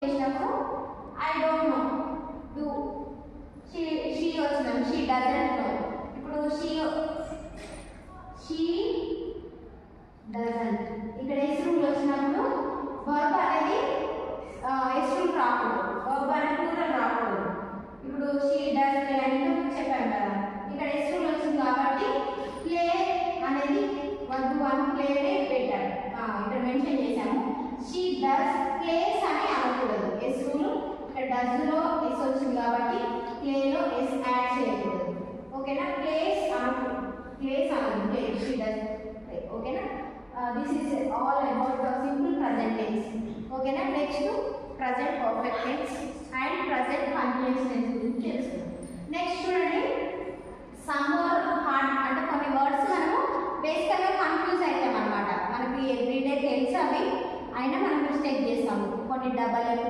చేసినప్పుడు I don't know do she వచ్చినాం she doesn't know. ఇప్పుడు షీ డజంట్ ఇక్కడ ఎస్ రూల్ వచ్చినప్పుడు వర్బ్ అనేది ఎస్ రూల్ రాకూడదు, వర్బ్ అనేది ప్లూరల్ రాకూడదు. ఇప్పుడు షీ డస్ ప్లే అని చెప్పాను కదా, ఇక్కడ ఎస్ రూల్ వచ్చింది కాబట్టి ప్లే అనేది వన్ ప్లేనే పెట్టారు, ఇక్కడ మెన్షన్ చేశాము. షీ డస్ ప్లేస్ అని అనకూడదు, ఎస్ రూల్ ఇక్కడ డస్లో ఎస్ వచ్చింది కాబట్టి ప్లేలో ఎస్ యాడ్ చేయకూడదు. ఓకేనా, ప్లేస్ అనకూడదు, ప్లేస్ అనదు, ప్లే షీ డస్ ప్లే. ఓకేనా, this is all about the simple present tense. ఓకేనా, next present perfect tense and present continuous tense గురించి తెలుసుకుందాం. నెక్స్ట్ చూడండి, సమ్మర్ హార్డ్ అంటే కొన్ని వర్డ్స్ మనము బేసికల్గా కన్ఫ్యూజ్ అవుతాం అనమాట. మనకి ఎవ్రీడే తెలుసు అవి, అయినా మనం మిస్టేక్ చేస్తాము. కొన్ని డబల్